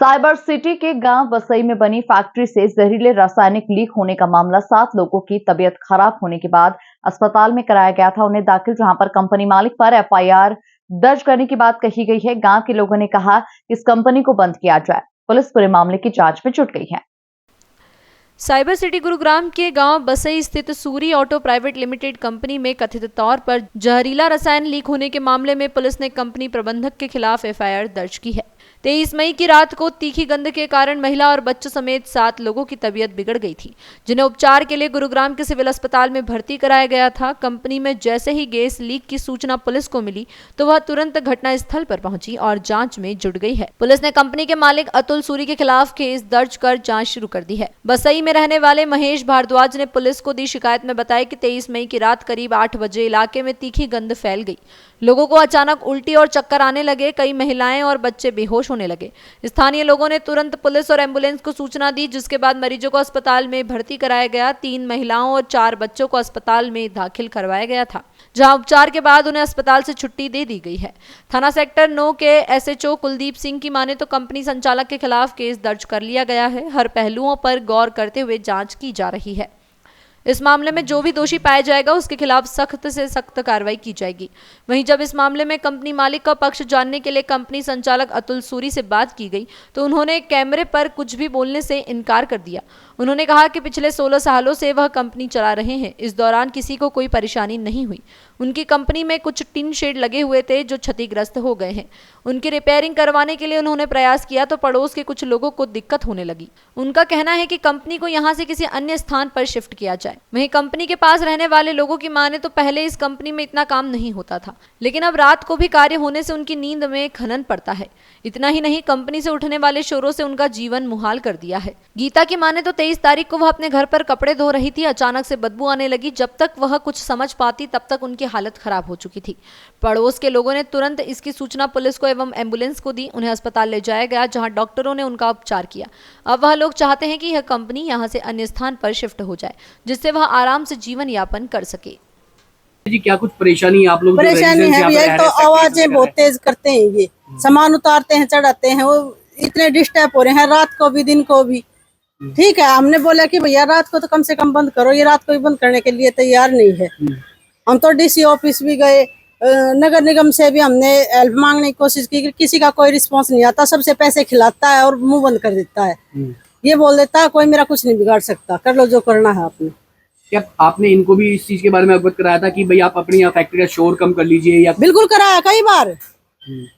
Cyber city के गांव बसई में बनी फैक्ट्री से जहरीले रासायनिक लीक होने का मामला 7 लोगों की तबीयत खराब होने के बाद अस्पताल में कराया गया था उन्हें दाखिल, जहां पर कंपनी मालिक पर एफआईआर दर्ज करने की बात कही गई है। गांव के लोगों ने कहा कि इस कंपनी को बंद किया जाए। पुलिस पूरे मामले की जांच में जुट गई है। साइबर सिटी गुरुग्राम के गांव बसई स्थित Suri auto private limited company में कथित तौर पर जहरीला रसायन लीक होने के मामले में पुलिस ने कंपनी प्रबंधक के खिलाफ एफआईआर दर्ज की है। 23 मई की रात को तीखी गंध के कारण महिला और बच्चों समेत 7 लोगों की तबीयत बिगड़ गई थी, जिन्हें उपचार के लिए गुरुग्राम के सिविल अस्पताल में भर्ती कराया गया था। कंपनी में जैसे ही गैस लीक की सूचना पुलिस को मिली तो वह तुरंत घटना स्थल पर पहुंची और जांच में जुट गई है। पुलिस ने कंपनी के मालिक अतुल सूरी के खिलाफ केस दर्ज कर जांच शुरू कर दी है। बसई में रहने वाले महेश भारद्वाज ने पुलिस को दी शिकायत में बताया कि 23 मई की रात करीब 8 बजे इलाके में तीखी गंध फैल गई। लोगों को अचानक उल्टी और चक्कर आने लगे। कई महिलाएं और बच्चे बेहोश होने लगे। स्थानीय लोगों ने तुरंत पुलिस और एम्बुलेंस को सूचना दी, जिसके बाद मरीजों को अस्पताल में भर्ती कराया गया। 3 महिलाओं और 4 बच्चों को अस्पताल में दाखिल करवाया गया था, जहां उपचार के बाद उन्हें अस्पताल से छुट्टी दे दी गई है। थाना सेक्टर 9 के एसएचओ कुलदीप सिंह की माने तो कंपनी संचालक के खिलाफ केस दर्ज कर लिया गया है। हर पहलुओं पर गौर करते हुए जांच की जा रही है। इस मामले में जो भी दोषी पाया जाएगा उसके खिलाफ सख्त से सख्त कार्रवाई की जाएगी। वहीं जब इस मामले में कंपनी मालिक का पक्ष जानने के लिए कंपनी संचालक अतुल सूरी से बात की गई तो उन्होंने कैमरे पर कुछ भी बोलने से इनकार कर दिया। उन्होंने कहा कि पिछले 16 सालों से वह कंपनी चला रहे हैं। इस दौरान किसी को कोई परेशानी नहीं हुई। उनकी कंपनी में कुछ टिन शेड लगे हुए थे जो क्षतिग्रस्त हो गए हैं। उनकी रिपेयरिंग करवाने के लिए उन्होंने प्रयास किया तो पड़ोस के कुछ लोगों को दिक्कत होने लगी। उनका कहना है कि कंपनी को यहां से किसी अन्य स्थान पर शिफ्ट किया जाए। वहीं कंपनी के पास रहने वाले लोगों की माने तो पहले इस कंपनी में इतना काम नहीं होता था, लेकिन अब रात को भी कार्य होने से उनकी नींद में खनन पड़ता है। इतना ही नहीं, कंपनी से उठने वाले शोरों से उनका जीवन मुहाल कर दिया है। गीता की माने तो 23 तारीख को वह अपने घर पर कपड़े धो रही थी। अचानक से बदबू आने लगी। जब तक वह कुछ समझ पाती तब तक उनकी हालत खराब हो चुकी थी। पड़ोस के लोगों ने तुरंत इसकी सूचना पुलिस को एवं एम्बुलेंस को दी। उन्हें अस्पताल ले जाया गया, जहां डॉक्टरों ने उनका उपचार किया। अब वह लोग चाहते हैं कि यह कंपनी यहां से अन्य स्थान पर शिफ्ट हो जाए, जिससे वह आराम से जीवन यापन कर सके। जी, क्या कुछ परेशानी आप लोग? परेशानी है भैया, तो आवाजें बहुत तेज करते हैं। ये सामान उतारते हैं, चढ़ाते हैं, वो इतने डिस्टर्ब हो रहे हैं, रात को भी दिन को भी। ठीक है, हमने बोला कि भैया रात को तो कम से कम बंद करो। ये रात को भी बंद करने के लिए तैयार नहीं है। हम तो डीसी ऑफिस भी गए, नगर निगम से भी हमने हेल्प मांगने की कोशिश की, किसी का कोई रिस्पांस नहीं आता। सबसे पैसे खिलाता है और मुंह बंद कर देता है। ये बोल देता है कोई मेरा कुछ नहीं बिगाड़ सकता, कर लो जो करना है आपने। क्या आपने इनको भी इस चीज के बारे में अवगत कराया था कि भाई आप अपनी यहाँ फैक्ट्री का शोर कम कर लीजिए? या बिल्कुल कराया, कई बार,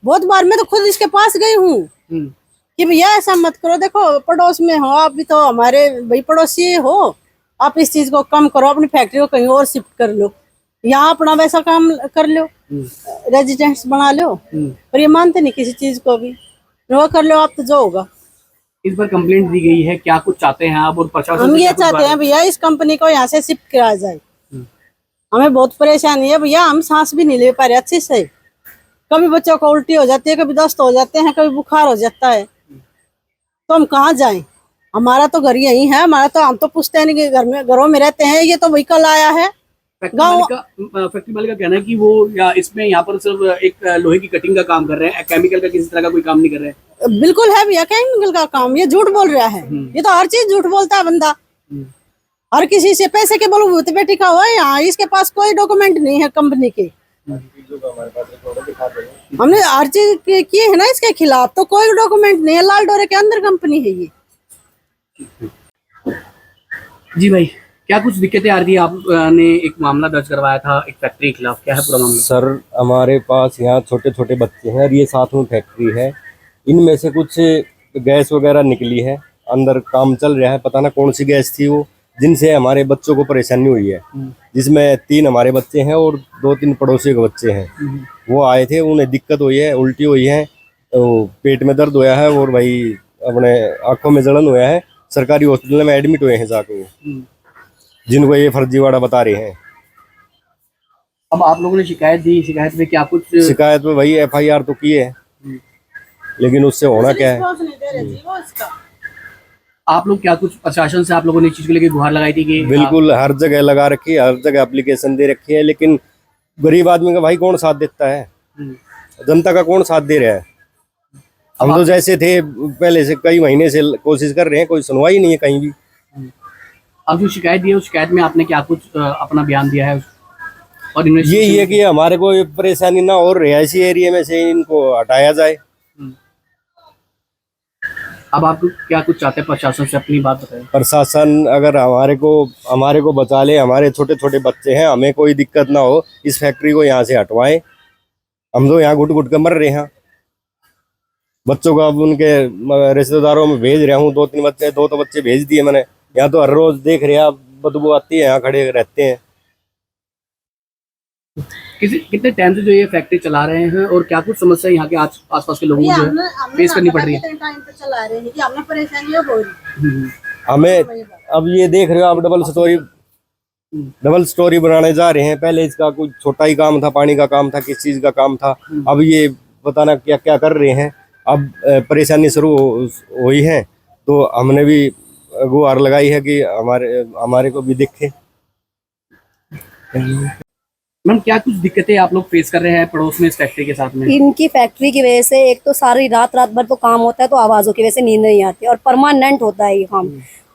बहुत बार। मैं तो खुद इसके पास गई हूँ कि भैया ऐसा मत करो। देखो पड़ोस में हो, आप भी तो हमारे भाई पड़ोसी हो, आप इस चीज को कम करो, अपनी फैक्ट्री को कहीं और शिफ्ट कर लो, यहाँ अपना वैसा काम कर लो, रेजिडेंस बना लो। पर ये मानते नहीं किसी चीज को भी। वो कर लो आप तो जो होगा। इस पर कंप्लेंट दी गई है, क्या कुछ चाहते हैं आप? और प्रशासन हम ये चाहते हैं भैया इस कंपनी को यहाँ से शिफ्ट कराया जाए। हमें बहुत परेशानी है भैया, हम सांस भी नहीं ले पा रहे अच्छे से। कभी बच्चों को उल्टी हो जाती है, कभी दस्त हो जाते हैं, कभी बुखार हो जाता है, तो हम कहाँ जाएं? हमारा तो घर यही है। हमारा तो, हम तो पूछते हैं कि घरों में रहते हैं। ये तो व्हीकल आया है। फैक्ट्री मालिक का कहना है कि वो या इसमें यहाँ पर सिर्फ एक लोहे की कटिंग का काम कर रहे हैं, केमिकल का किसी तरह का कोई काम नहीं कर रहे हैं। बिल्कुल है भैया केमिकल का काम। ये झूठ बोल रहा है। ये तो हर चीज झूठ बोलता है बंदा। हर किसी से पैसे के बलबूते पे टिका हुआ है। यहाँ इसके पास कोई डॉक्यूमेंट नहीं है कंपनी के। हमने हर चीज की है ना इसके खिलाफ, तो कोई डॉक्यूमेंट नहीं है। लाल डोरे के अंदर कंपनी है ये। जी भाई, क्या कुछ दिक्कतें आ रही थी? आपने एक मामला दर्ज करवाया था एक फैक्ट्री के खिलाफ, क्या है पूरा मामला? सर, हमारे पास यहाँ छोटे छोटे बच्चे हैं और ये साथ में फैक्ट्री है। इनमें से कुछ गैस वगैरह निकली है, अंदर काम चल रहा है। पता ना कौन सी गैस थी वो, जिनसे हमारे बच्चों को परेशानी हुई है। जिसमें 3 हमारे बच्चे हैं और 2-3 पड़ोसी के बच्चे हैं। वो आए थे, उन्हें दिक्कत हुई है, उल्टी हुई है, तो पेट में दर्द हुआ है और भाई अपने आंखों में जलन हुआ है। सरकारी हॉस्पिटल में एडमिट हुए हैं जाके, जिनको ये फर्जीवाड़ा बता रहे हैं। अब आप लोगों ने शिकायत दी, शिकायत में क्या कुछ? शिकायत में वही एफआईआर तो की है, लेकिन उससे होना क्या है? आप लोग क्या कुछ प्रशासन से आप लोगों ने इस चीज को लेकर गुहार लगाई थी कि? बिल्कुल, हर जगह लगा रखी है, हर जगह एप्लीकेशन दे रखी है, लेकिन गरीब आदमी का भाई कौन साथ देता है? जनता का कौन साथ दे रहा है? हम तो जैसे थे पहले से कई महीने से कोशिश कर रहे हैं, कोई सुनवाई नहीं है कहीं भी। अब जो शिकायत दी है उस शिकायत में आपने क्या कुछ अपना बयान दिया है और यही है कि हमारे को ये परेशानी ना और रिहायशी एरिया में से इनको हटाया जाए। अब आप क्या कुछ चाहते हैं प्रशासन से, अपनी बात बताएं। प्रशासन अगर हमारे को बचा ले, हमारे छोटे छोटे बच्चे हैं, हमें कोई दिक्कत ना हो, इस फैक्ट्री को यहाँ से हटवाएं। हम तो यहाँ घुट घुट कर मर रहे हैं। बच्चों को अब उनके रिश्तेदारों में भेज रहा हूँ, 2-3 बच्चे, 2 तो बच्चे भेज दिए मैंने। यहाँ तो हर रोज देख रहे हैं, बदबू आती है, यहाँ खड़े रहते हैं। कितने टाइम से जो ये फैक्ट्री चला रहे हैं और क्या कुछ समस्या यहाँ के आसपास के लोगों को जो है फेस करनी पड़ रही है? टाइम पे चला रहे हैं कि हमें परेशानी हो रही। हमें अब ये देख रहे हो आप, डबल स्टोरी बनाने जा रहे हैं। पहले इसका कुछ छोटा ही काम था, पानी का काम था, किस चीज का काम था, अब ये पता ना क्या क्या कर रहे हैं। अब परेशानी शुरू हुई है तो हमने भी गुहार लगाई है कि हमारे को भी दिखे। मैम क्या कुछ दिक्कतें आप लोग फेस कर रहे हैं पड़ोस में इस फैक्ट्री के साथ में? इनकी फैक्ट्री की वजह से एक तो सारी रात भर तो काम होता है, तो आवाज़ों की वजह से नींद नहीं आती और परमानेंट होता है ये काम।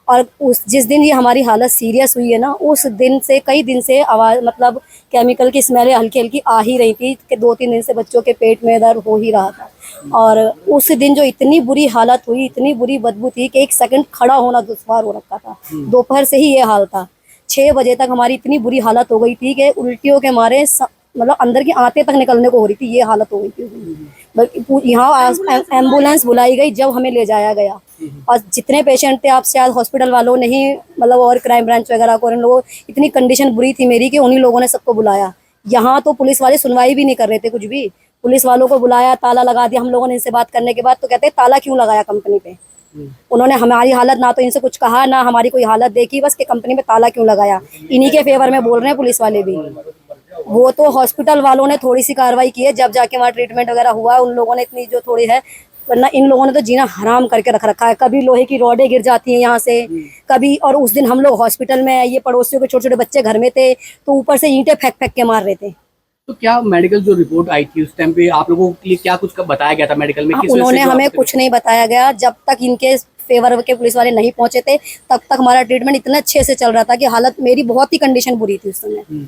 और जिस दिन ये हमारी हालत सीरियस हुई है ना, उस दिन से कई दिन से आवाज़ मतलब केमिकल की स्मेल हल्की हल्की आ ही रही थी कि 2-3 दिन से बच्चों के पेट में दर्द हो ही रहा था। और उस दिन जो इतनी बुरी हालत हुई, इतनी बुरी बदबू थी कि 1 सेकंड खड़ा होना दुश्वार हो रखा था। दोपहर से ही ये हाल था, 6 बजे तक हमारी इतनी बुरी हालत हो गई थी कि उल्टियों के मारे मतलब अंदर की आंतें तक निकलने को हो रही थी, ये हालत हो गई थी। यहाँ एम्बुलेंस बुलाई गई जब हमें ले जाया गया, और जितने पेशेंट थे आप शायद हॉस्पिटल वालों ने ही मतलब और क्राइम ब्रांच वगैरह को, इन लोगों इतनी कंडीशन बुरी थी मेरी कि उन्हीं लोगों ने सबको बुलाया। यहाँ तो पुलिस वाले सुनवाई भी नहीं कर रहे थे कुछ भी। पुलिस वालों को बुलाया, ताला लगा दिया। हम लोगों ने इनसे बात करने के बाद तो कहते हैं ताला क्यों लगाया कंपनी पे। उन्होंने हमारी हालत ना तो इनसे कुछ कहा ना हमारी कोई हालत देखी, बस कि कंपनी में ताला क्यों लगाया। इन्हीं के फेवर में बोल रहे हैं पुलिस वाले भी। वो तो हॉस्पिटल वालों ने थोड़ी सी कार्रवाई की है, जब जाके वहाँ ट्रीटमेंट वगैरह हुआ उन लोगों ने इतनी जो थोड़ी है, वरना इन लोगों ने तो जीना हराम करके रख रखा है। कभी लोहे की रॉडें गिर जाती हैं यहाँ से, कभी। और उस दिन हम लोग हॉस्पिटल में, ये पड़ोसियों के छोटे छोटे बच्चे घर में थे, तो ऊपर से ईंटें फेंक फेंक के मार रहे थे। तो क्या मेडिकल जो रिपोर्ट आई थी उस टाइम पे आप लोगों के लिए क्या कुछ बताया गया था मेडिकल में? उन्होंने हमें कुछ नहीं बताया गया। जब तक इनके फेवर के पुलिस वाले नहीं पहुंचे थे तब तक हमारा ट्रीटमेंट इतना अच्छे से चल रहा था कि हालत मेरी बहुत ही कंडीशन बुरी थी उस समय,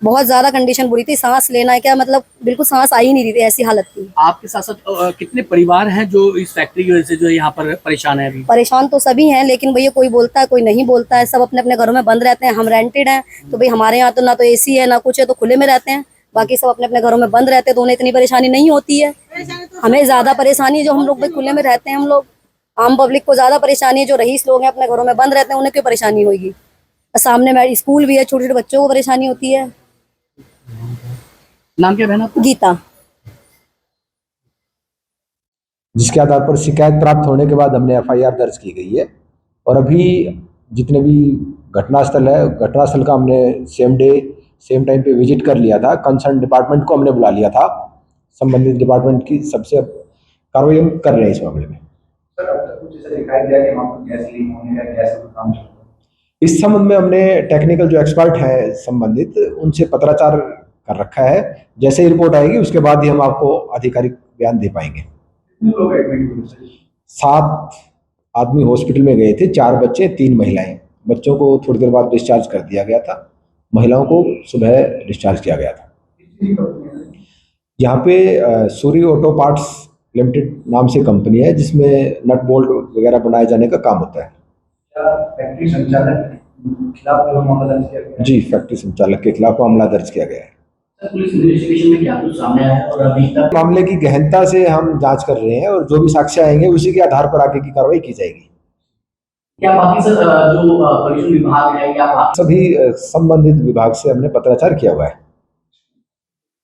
बहुत ज्यादा कंडीशन बुरी थी। सांस लेना है क्या मतलब बिल्कुल सांस आ ही नहीं रही थी, ऐसी हालत थी। आपके साथ साथ कितने परिवार हैं जो इस फैक्ट्री की वजह से जो यहाँ पर परेशान है अभी? परेशान तो सभी हैं, लेकिन भैया कोई बोलता है कोई नहीं बोलता है। सब अपने अपने घरों में बंद रहते हैं। हम रेंटेड हैं तो भाई हमारे यहाँ तो ना तो AC है ना कुछ है, तो खुले में रहते हैं। बाकी सब अपने अपने घरों में बंद रहते हैं तो उन्हें इतनी परेशानी नहीं होती है। हमें ज्यादा परेशानी है जो हम लोग भाई खुले में रहते हैं। हम लोग आम पब्लिक को ज्यादा परेशानी है, जो रईस लोग हैं अपने घरों में बंद रहते हैं उन्हें क्यों परेशानी होगी। सामने स्कूल भी है, छोटे छोटे बच्चों को परेशानी होती है। नाम क्या बहन आपका? गीता। जिसके आधार पर शिकायत प्राप्त होने के बाद हमने FIR दर्ज की गई है। और अभी जितने भी घटनास्थल है, घटनास्थल का हमने सेम डे सेम टाइम पे विजिट कर लिया था। कंसर्न डिपार्टमेंट को हमने बुला लिया था। संबंधित डिपार्टमेंट की सबसे कार्रवाई हम कर रहे हैं इस मामले में। सर, अब तक कुछ ऐसा दिखाई दिया कि वहाँ पर गैस लीक होने का, गैस का काम चल रहा है? इस संबंध में हमने टेक्निकल जो एक्सपर्ट हैं संबंधित उनसे पत्राचार कर रखा है। जैसे ही रिपोर्ट आएगी उसके बाद ही हम आपको आधिकारिक बयान दे पाएंगे। कितने लोग एडमिट हुए सर? 7 आदमी हॉस्पिटल में गए थे, 4 बच्चे 3 महिलाएं। बच्चों को थोड़ी देर बाद डिस्चार्ज कर दिया गया था, महिलाओं को सुबह डिस्चार्ज किया गया था। यहाँ पे सूरी ऑटो पार्ट्स लिमिटेड नाम से कंपनी है जिसमें नट बोल्ट वगैरह बनाए जाने का काम होता है। क्या फैक्ट्री संचालक के खिलाफ मामला दर्ज किया गया? जी, फैक्ट्री संचालक के खिलाफ मामला दर्ज किया गया है। पुलिस इन्वेस्टिगेशन में क्या कुछ सामने आया और अभी तक? मामले की गहनता से हम जांच कर रहे हैं और जो भी साक्ष्य आएंगे उसी के आधार पर आगे की कार्रवाई की जाएगी। क्या बाकी सर जो पॉल्यूशन विभाग है या सभी संबंधित विभाग से हमने पत्राचार किया हुआ है।